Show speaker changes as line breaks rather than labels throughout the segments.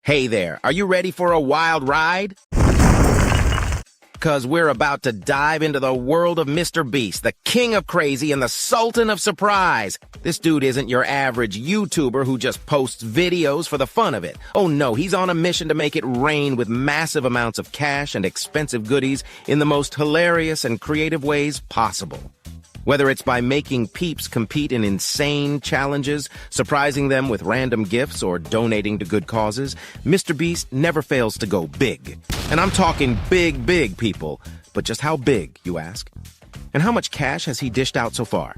Hey there, are you ready for a wild ride? Because we're about to dive into the world of MrBeast, the king of crazy and the sultan of surprise. This dude isn't your average YouTuber who just posts videos for the fun of it. Oh no, he's on a mission to make it rain with massive amounts of cash and expensive goodies in the most hilarious and creative ways possible. Whether it's by making peeps compete in insane challenges, surprising them with random gifts, or donating to good causes, MrBeast never fails to go big. And I'm talking big, big, people. But just how big, you ask? And how much cash has he dished out so far?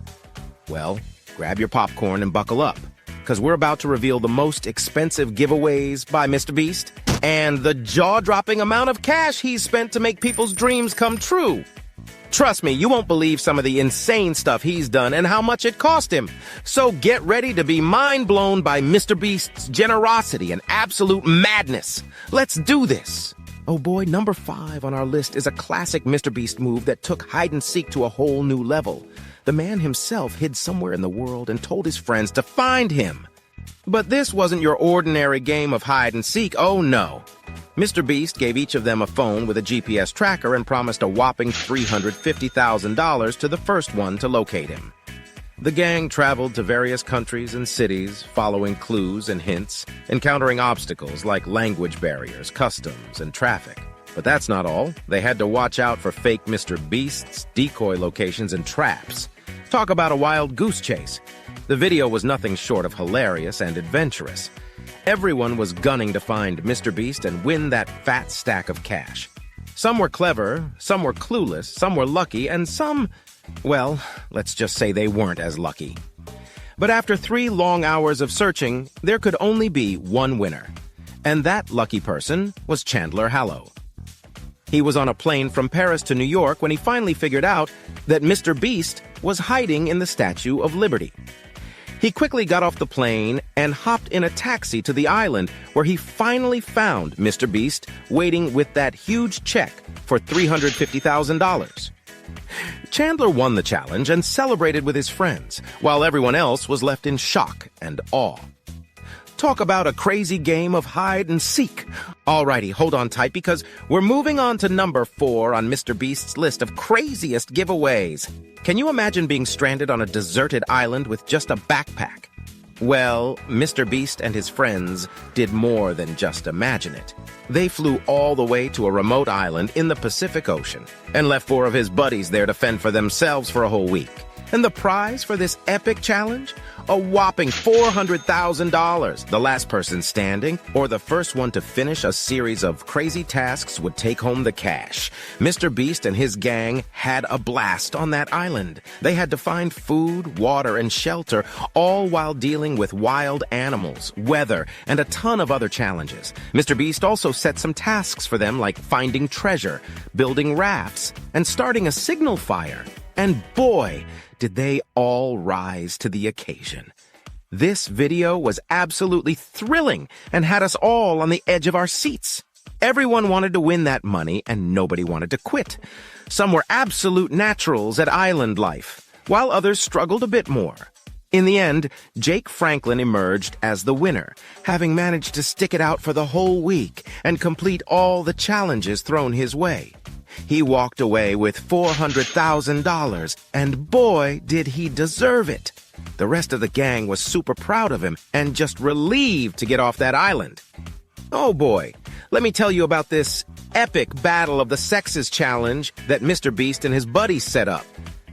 Well, grab your popcorn and buckle up, because we're about to reveal the most expensive giveaways by MrBeast and the jaw-dropping amount of cash he's spent to make people's dreams come true. Trust me, you won't believe some of the insane stuff he's done and how much it cost him. So get ready to be mind-blown by MrBeast's generosity and absolute madness. Let's do this. Oh boy, number 5 on our list is a classic MrBeast move that took hide-and-seek to a whole new level. The man himself hid somewhere in the world and told his friends to find him. But this wasn't your ordinary game of hide-and-seek, oh no. MrBeast gave each of them a phone with a GPS tracker and promised a whopping $350,000 to the first one to locate him. The gang traveled to various countries and cities, following clues and hints, encountering obstacles like language barriers, customs, and traffic. But that's not all. They had to watch out for fake MrBeasts, decoy locations, and traps. Talk about a wild goose chase. The video was nothing short of hilarious and adventurous. Everyone was gunning to find MrBeast and win that fat stack of cash. Some were clever, some were clueless, some were lucky, and some, well, let's just say they weren't as lucky. But after 3 long hours of searching, there could only be one winner. And that lucky person was Chandler Hallow. He was on a plane from Paris to New York when he finally figured out that MrBeast was hiding in the Statue of Liberty. He quickly got off the plane and hopped in a taxi to the island, where he finally found MrBeast waiting with that huge check for $350,000. Chandler won the challenge and celebrated with his friends, while everyone else was left in shock and awe. Talk about a crazy game of hide and seek. Alrighty, hold on tight, because we're moving on to number 4 on MrBeast's list of craziest giveaways. Can you imagine being stranded on a deserted island with just a backpack? Well, MrBeast and his friends did more than just imagine it. They flew all the way to a remote island in the Pacific Ocean and left 4 of his buddies there to fend for themselves for a whole week. And the prize for this epic challenge? A whopping $400,000. The last person standing, or the first one to finish a series of crazy tasks, would take home the cash. MrBeast and his gang had a blast on that island. They had to find food, water, and shelter, all while dealing with wild animals, weather, and a ton of other challenges. MrBeast also set some tasks for them, like finding treasure, building rafts, and starting a signal fire. And boy, did they all rise to the occasion. This video was absolutely thrilling and had us all on the edge of our seats. Everyone wanted to win that money and nobody wanted to quit. Some were absolute naturals at island life, while others struggled a bit more. In the end, Jake Franklin emerged as the winner, having managed to stick it out for the whole week and complete all the challenges thrown his way. He walked away with $400,000, and boy, did he deserve it. The rest of the gang was super proud of him and just relieved to get off that island. Oh boy, let me tell you about this epic Battle of the Sexes challenge that MrBeast and his buddies set up.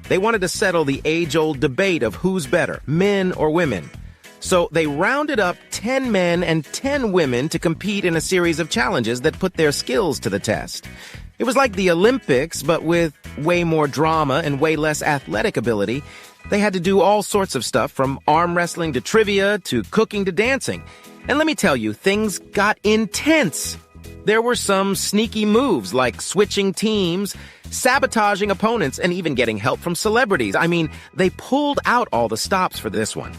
They wanted to settle the age-old debate of who's better, men or women. So they rounded up 10 men and 10 women to compete in a series of challenges that put their skills to the test. It was like the Olympics, but with way more drama and way less athletic ability. They had to do all sorts of stuff, from arm wrestling to trivia to cooking to dancing. And let me tell you, things got intense. There were some sneaky moves like switching teams, sabotaging opponents, and even getting help from celebrities. I mean, they pulled out all the stops for this one.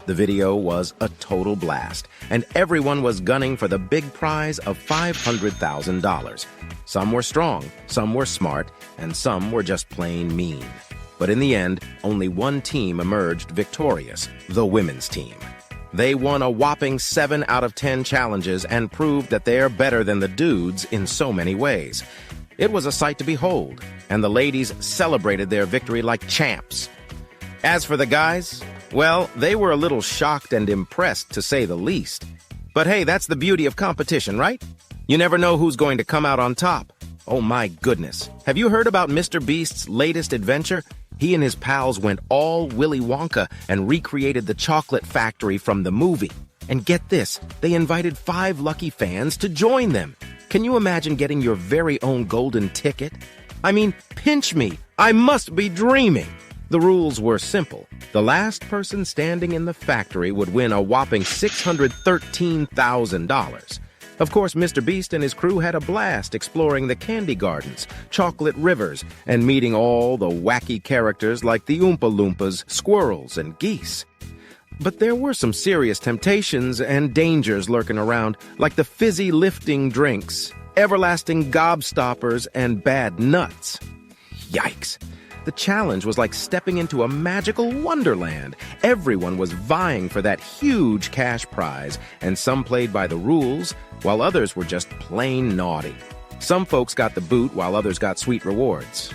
The video was a total blast, and everyone was gunning for the big prize of $500,000. Some were strong, some were smart, and some were just plain mean. But in the end, only one team emerged victorious, the women's team. They won a whopping 7 out of 10 challenges and proved that they're better than the dudes in so many ways. It was a sight to behold, and the ladies celebrated their victory like champs. As for the guys, well, they were a little shocked and impressed, to say the least. But hey, that's the beauty of competition, right? You never know who's going to come out on top. Oh my goodness. Have you heard about MrBeast's latest adventure? He and his pals went all Willy Wonka and recreated the chocolate factory from the movie. And get this, they invited 5 lucky fans to join them. Can you imagine getting your very own golden ticket? I mean, pinch me. I must be dreaming. The rules were simple. The last person standing in the factory would win a whopping $613,000. Of course, MrBeast and his crew had a blast exploring the candy gardens, chocolate rivers, and meeting all the wacky characters like the Oompa Loompas, squirrels, and geese. But there were some serious temptations and dangers lurking around, like the fizzy lifting drinks, everlasting gobstoppers, and bad nuts. Yikes! The challenge was like stepping into a magical wonderland. Everyone was vying for that huge cash prize, and some played by the rules, while others were just plain naughty. Some folks got the boot, while others got sweet rewards.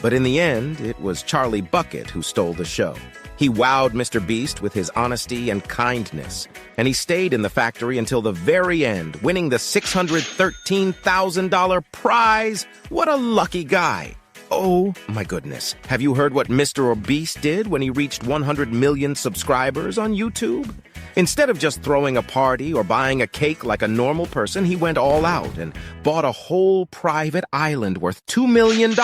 But in the end, it was Charlie Bucket who stole the show. He wowed MrBeast with his honesty and kindness, and he stayed in the factory until the very end, winning the $613,000 prize. What a lucky guy! Oh my goodness. Have you heard what MrBeast did when he reached 100 million subscribers on YouTube? Instead of just throwing a party or buying a cake like a normal person, he went all out and bought a whole private island worth $2 million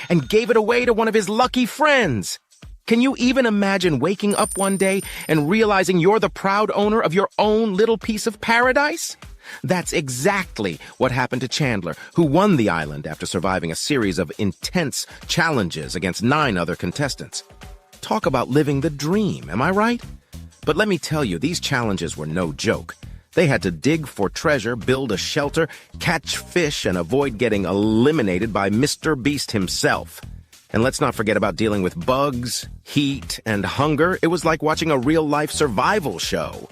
and gave it away to one of his lucky friends. Can you even imagine waking up one day and realizing you're the proud owner of your own little piece of paradise? That's exactly what happened to Chandler, who won the island after surviving a series of intense challenges against 9 other contestants. Talk about living the dream, am I right? But let me tell you, these challenges were no joke. They had to dig for treasure, build a shelter, catch fish, and avoid getting eliminated by MrBeast himself. And let's not forget about dealing with bugs, heat, and hunger. It was like watching a real-life survival show.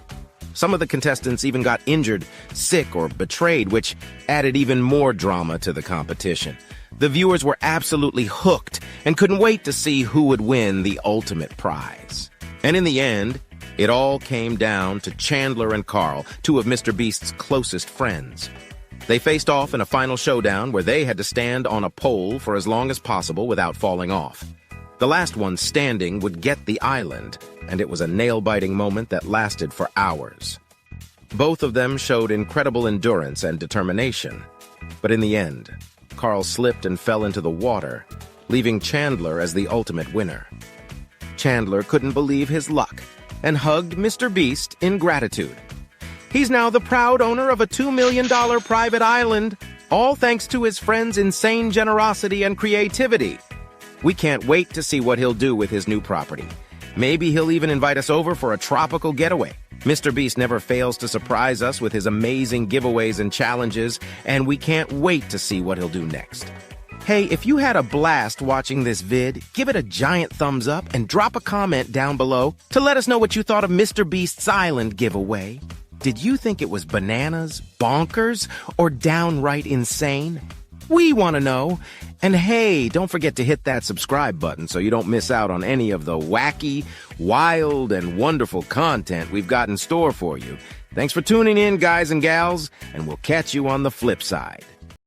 Some of the contestants even got injured, sick, or betrayed, which added even more drama to the competition. The viewers were absolutely hooked and couldn't wait to see who would win the ultimate prize. And in the end, it all came down to Chandler and Carl, 2 of MrBeast's closest friends. They faced off in a final showdown where they had to stand on a pole for as long as possible without falling off. The last one standing would get the island, and it was a nail-biting moment that lasted for hours. Both of them showed incredible endurance and determination. But in the end, Carl slipped and fell into the water, leaving Chandler as the ultimate winner. Chandler couldn't believe his luck and hugged MrBeast in gratitude. He's now the proud owner of a $2 million private island, all thanks to his friends' insane generosity and creativity. We can't wait to see what he'll do with his new property. Maybe he'll even invite us over for a tropical getaway. MrBeast never fails to surprise us with his amazing giveaways and challenges, and we can't wait to see what he'll do next. Hey, if you had a blast watching this vid, give it a giant thumbs up and drop a comment down below to let us know what you thought of MrBeast's Island giveaway. Did you think it was bananas, bonkers, or downright insane? We want to know. And hey, don't forget to hit that subscribe button so you don't miss out on any of the wacky, wild, and wonderful content we've got in store for you. Thanks for tuning in, guys and gals, and we'll catch you on the flip side.